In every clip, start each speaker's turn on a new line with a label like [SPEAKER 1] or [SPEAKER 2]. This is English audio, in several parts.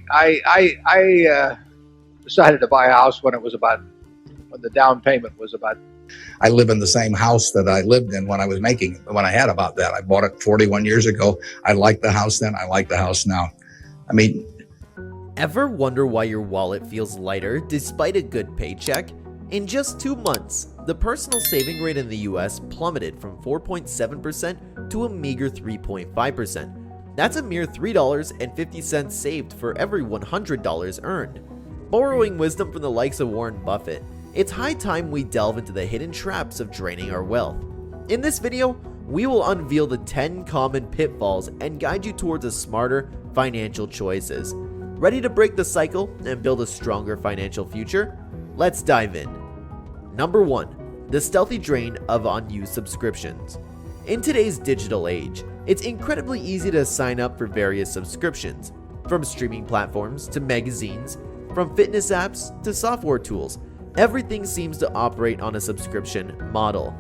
[SPEAKER 1] I decided to buy a house when the down payment was about.
[SPEAKER 2] I live in the same house that I lived in when I had about that. I bought it 41 years ago. I liked the house then. I like the house now. I mean,
[SPEAKER 3] ever wonder why your wallet feels lighter despite a good paycheck? In just 2 months, the personal saving rate in the US plummeted from 4.7% to a meager 3.5%. That's a mere $3.50 saved for every $100 earned. Borrowing wisdom from the likes of Warren Buffett, it's high time we delve into the hidden traps of draining our wealth. In this video, we will unveil the 10 common pitfalls and guide you towards a smarter financial choices. Ready to break the cycle and build a stronger financial future? Let's dive in. Number 1. The stealthy drain of unused subscriptions. In today's digital age, it's incredibly easy to sign up for various subscriptions, from streaming platforms to magazines, from fitness apps to software tools. Everything seems to operate on a subscription model.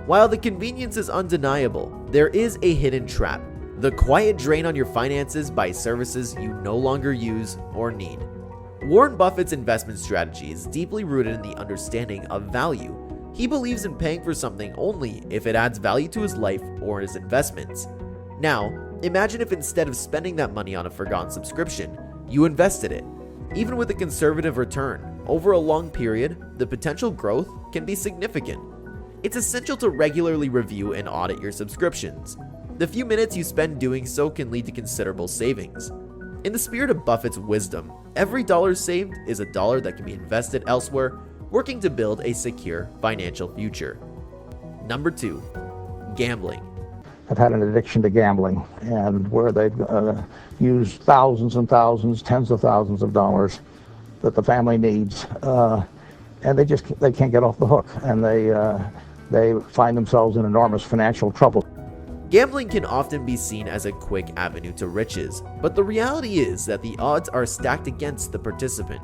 [SPEAKER 3] While the convenience is undeniable, there is a hidden trap: the quiet drain on your finances by services you no longer use or need. Warren Buffett's investment strategy is deeply rooted in the understanding of value. He believes in paying for something only if it adds value to his life or his investments. Now, imagine if instead of spending that money on a forgotten subscription, you invested it. Even with a conservative return, over a long period, the potential growth can be significant. It's essential to regularly review and audit your subscriptions. The few minutes you spend doing so can lead to considerable savings. In the spirit of Buffett's wisdom, every dollar saved is a dollar that can be invested elsewhere, working to build a secure financial future. Number 2. Gambling.
[SPEAKER 4] Have had an addiction to gambling, and where they've used thousands and thousands, tens of thousands of dollars that the family needs, and they can't get off the hook, and they find themselves in enormous financial trouble.
[SPEAKER 3] Gambling can often be seen as a quick avenue to riches, but the reality is that the odds are stacked against the participant.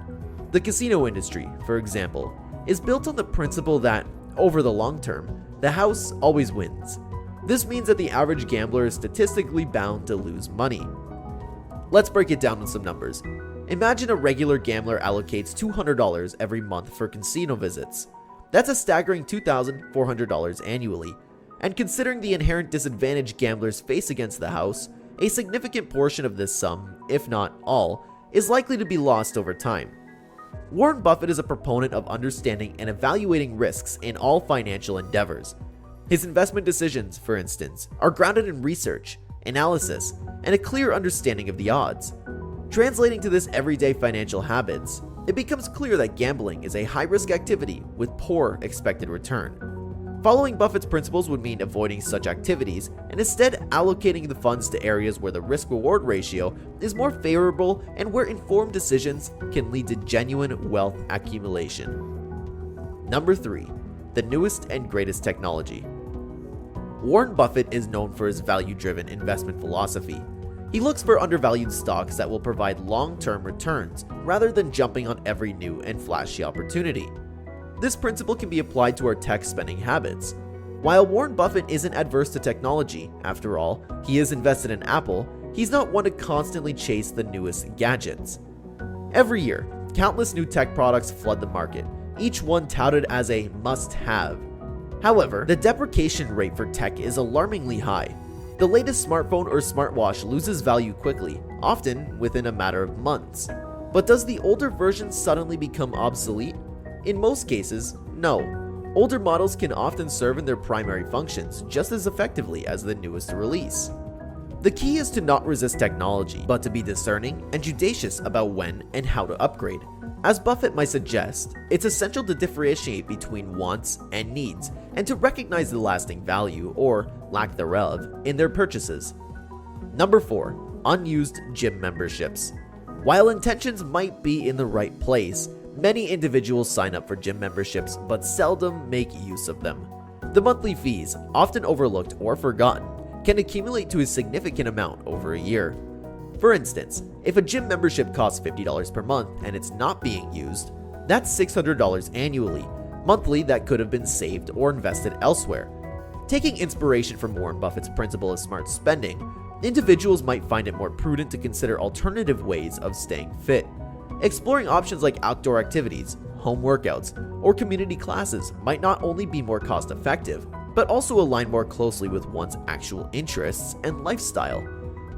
[SPEAKER 3] The casino industry, for example, is built on the principle that, over the long term, the house always wins. This means that the average gambler is statistically bound to lose money. Let's break it down with some numbers. Imagine a regular gambler allocates $200 every month for casino visits. That's a staggering $2,400 annually. And considering the inherent disadvantage gamblers face against the house, a significant portion of this sum, if not all, is likely to be lost over time. Warren Buffett is a proponent of understanding and evaluating risks in all financial endeavors. His investment decisions, for instance, are grounded in research, analysis, and a clear understanding of the odds. Translating to this everyday financial habits, it becomes clear that gambling is a high-risk activity with poor expected return. Following Buffett's principles would mean avoiding such activities and instead allocating the funds to areas where the risk-reward ratio is more favorable and where informed decisions can lead to genuine wealth accumulation. Number 3. The newest and greatest technology. Warren Buffett is known for his value-driven investment philosophy. He looks for undervalued stocks that will provide long-term returns rather than jumping on every new and flashy opportunity. This principle can be applied to our tech spending habits. While Warren Buffett isn't adverse to technology, after all, he is invested in Apple, he's not one to constantly chase the newest gadgets. Every year, countless new tech products flood the market, each one touted as a must-have. However, the depreciation rate for tech is alarmingly high. The latest smartphone or smartwatch loses value quickly, often within a matter of months. But does the older version suddenly become obsolete? In most cases, no. Older models can often serve in their primary functions just as effectively as the newest release. The key is to not resist technology, but to be discerning and judicious about when and how to upgrade. As Buffett might suggest, it's essential to differentiate between wants and needs, and to recognize the lasting value, or lack thereof, in their purchases. Number 4. Unused gym memberships. While intentions might be in the right place, many individuals sign up for gym memberships but seldom make use of them. The monthly fees, often overlooked or forgotten, can accumulate to a significant amount over a year. For instance, if a gym membership costs $50 per month and it's not being used, that's $600 annually. Monthly, that could have been saved or invested elsewhere. Taking inspiration from Warren Buffett's principle of smart spending, individuals might find it more prudent to consider alternative ways of staying fit. Exploring options like outdoor activities, home workouts, or community classes might not only be more cost effective, but also align more closely with one's actual interests and lifestyle.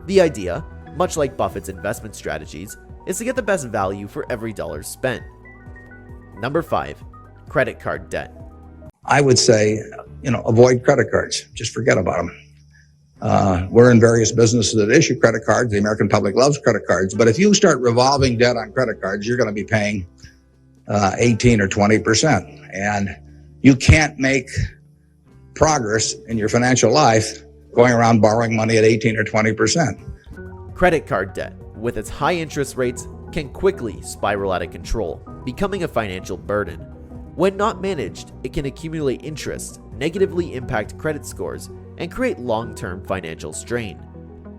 [SPEAKER 3] The idea, much like Buffett's investment strategies, is to get the best value for every dollar spent. Number 5. Credit card debt.
[SPEAKER 2] I would say, avoid credit cards. Just forget about them. We're in various businesses that issue credit cards. The American public loves credit cards. But if you start revolving debt on credit cards, you're going to be paying 18 or 20%. And you can't make progress in your financial life going around borrowing money at 18 or 20%.
[SPEAKER 3] Credit card debt, with its high interest rates, can quickly spiral out of control, becoming a financial burden. When not managed, it can accumulate interest, negatively impact credit scores, and create long-term financial strain.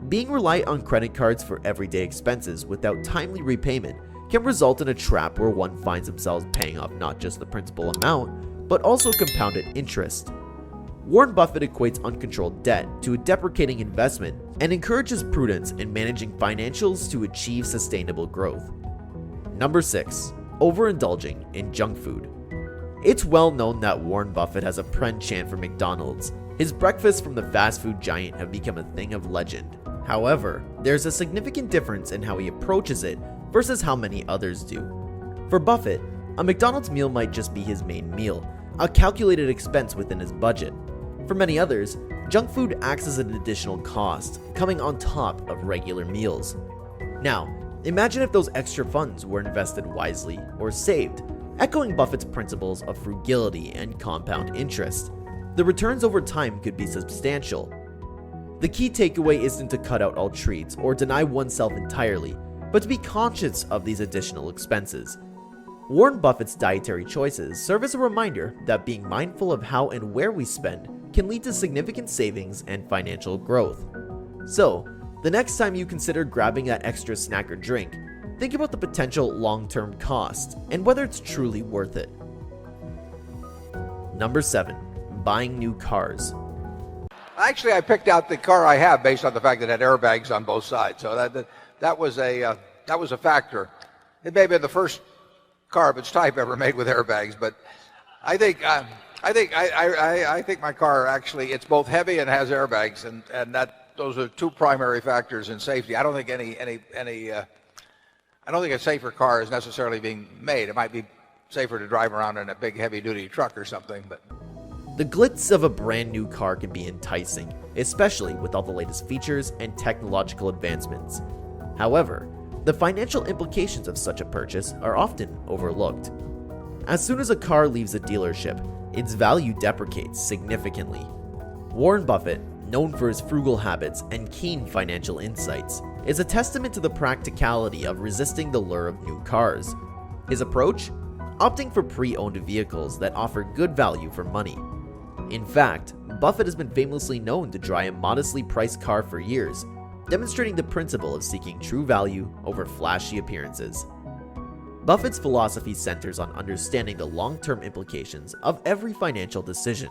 [SPEAKER 3] Being reliant on credit cards for everyday expenses without timely repayment can result in a trap where one finds themselves paying off not just the principal amount, but also compounded interest. Warren Buffett equates uncontrolled debt to a deprecating investment and encourages prudence in managing financials to achieve sustainable growth. Number 6. Overindulging in junk food. It's well known that Warren Buffett has a penchant for McDonald's. His breakfasts from the fast food giant have become a thing of legend. However, there's a significant difference in how he approaches it versus how many others do. For Buffett, a McDonald's meal might just be his main meal, a calculated expense within his budget. For many others, junk food acts as an additional cost, coming on top of regular meals. Now, imagine if those extra funds were invested wisely or saved, echoing Buffett's principles of frugality and compound interest. The returns over time could be substantial. The key takeaway isn't to cut out all treats or deny oneself entirely, but to be conscious of these additional expenses. Warren Buffett's dietary choices serve as a reminder that being mindful of how and where we spend can lead to significant savings and financial growth. So, the next time you consider grabbing that extra snack or drink, think about the potential long-term cost and whether it's truly worth it. Number 7. Buying new cars.
[SPEAKER 1] Actually, I picked out the car I have based on the fact that it had airbags on both sides. So that was a factor. It may have been the first car of its type ever made with airbags, but I think my car actually, it's both heavy and has airbags, and those are two primary factors in safety. I don't think I don't think a safer car is necessarily being made. It might be safer to drive around in a big heavy-duty truck or something, but
[SPEAKER 3] the glitz of a brand new car can be enticing, especially with all the latest features and technological advancements. However, the financial implications of such a purchase are often overlooked. As soon as a car leaves a dealership, its value depreciates significantly. Warren Buffett, known for his frugal habits and keen financial insights, is a testament to the practicality of resisting the lure of new cars. His approach? Opting for pre-owned vehicles that offer good value for money. In fact, Buffett has been famously known to drive a modestly priced car for years, demonstrating the principle of seeking true value over flashy appearances. Buffett's philosophy centers on understanding the long-term implications of every financial decision.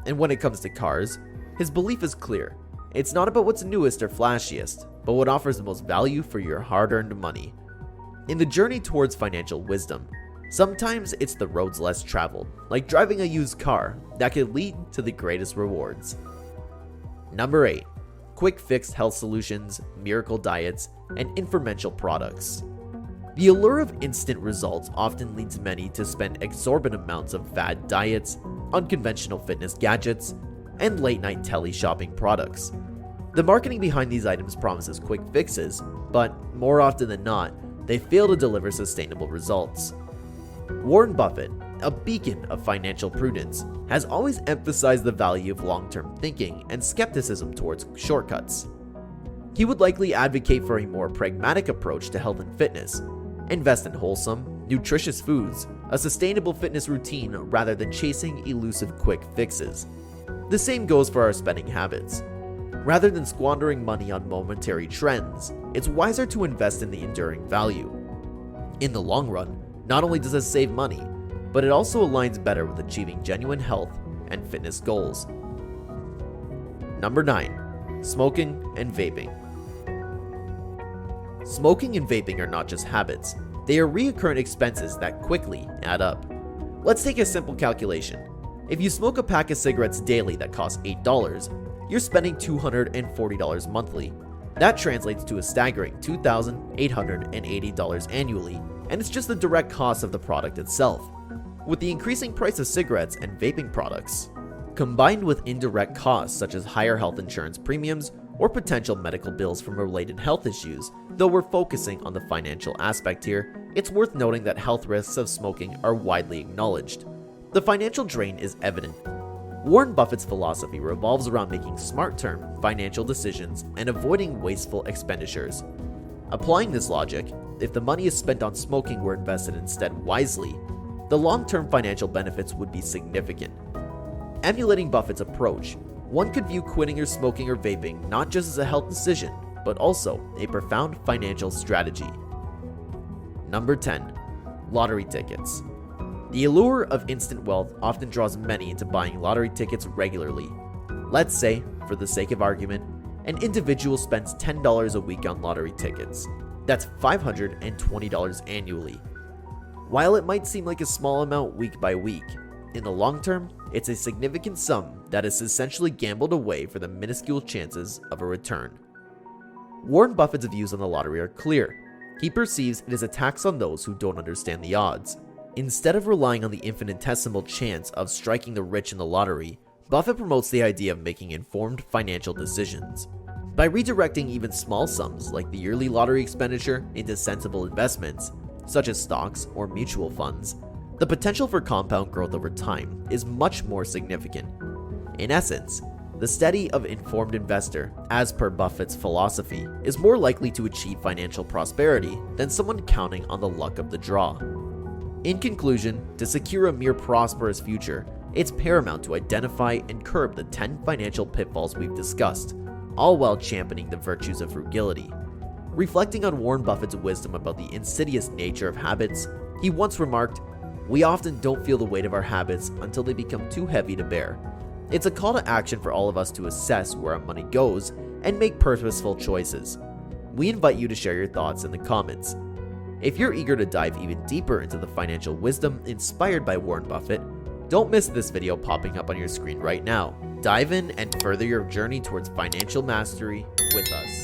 [SPEAKER 3] And when it comes to cars, his belief is clear. It's not about what's newest or flashiest, but what offers the most value for your hard-earned money. In the journey towards financial wisdom, sometimes it's the roads less traveled, like driving a used car, that could lead to the greatest rewards. Number 8. Quick fix health solutions, miracle diets, and infomercial products. The allure of instant results often leads many to spend exorbitant amounts of fad diets, unconventional fitness gadgets, and late-night tele shopping products. The marketing behind these items promises quick fixes, but more often than not, they fail to deliver sustainable results. Warren Buffett, a beacon of financial prudence, has always emphasized the value of long-term thinking and skepticism towards shortcuts. He would likely advocate for a more pragmatic approach to health and fitness, invest in wholesome, nutritious foods, a sustainable fitness routine rather than chasing elusive quick fixes. The same goes for our spending habits. Rather than squandering money on momentary trends, it's wiser to invest in the enduring value. In the long run, not only does this save money, but it also aligns better with achieving genuine health and fitness goals. Number 9. smoking and vaping. Smoking and vaping are not just habits, they are recurrent expenses that quickly add up. Let's take a simple calculation. If you smoke a pack of cigarettes daily that costs $8, you're spending $240 monthly. That translates to a staggering $2,880 annually, and it's just the direct cost of the product itself. With the increasing price of cigarettes and vaping products, combined with indirect costs such as higher health insurance premiums or potential medical bills from related health issues, though we're focusing on the financial aspect here, it's worth noting that health risks of smoking are widely acknowledged. The financial drain is evident. Warren Buffett's philosophy revolves around making smart-term financial decisions and avoiding wasteful expenditures. Applying this logic, if the money is spent on smoking were invested instead wisely, the long-term financial benefits would be significant. Emulating Buffett's approach, one could view quitting or smoking or vaping not just as a health decision, but also a profound financial strategy. Number 10. Lottery tickets. The allure of instant wealth often draws many into buying lottery tickets regularly. Let's say, for the sake of argument, an individual spends $10 a week on lottery tickets. That's $520 annually. While it might seem like a small amount week by week, in the long term, it's a significant sum that is essentially gambled away for the minuscule chances of a return. Warren Buffett's views on the lottery are clear. He perceives it as a tax on those who don't understand the odds. Instead of relying on the infinitesimal chance of striking the rich in the lottery, Buffett promotes the idea of making informed financial decisions. By redirecting even small sums like the yearly lottery expenditure into sensible investments, such as stocks or mutual funds, the potential for compound growth over time is much more significant. In essence, the study of informed investor, as per Buffett's philosophy, is more likely to achieve financial prosperity than someone counting on the luck of the draw. In conclusion, to secure a mere prosperous future, it's paramount to identify and curb the 10 financial pitfalls we've discussed, all while championing the virtues of frugality. Reflecting on Warren Buffett's wisdom about the insidious nature of habits, he once remarked, "We often don't feel the weight of our habits until they become too heavy to bear." It's a call to action for all of us to assess where our money goes and make purposeful choices. We invite you to share your thoughts in the comments. If you're eager to dive even deeper into the financial wisdom inspired by Warren Buffett, don't miss this video popping up on your screen right now. Dive in and further your journey towards financial mastery with us.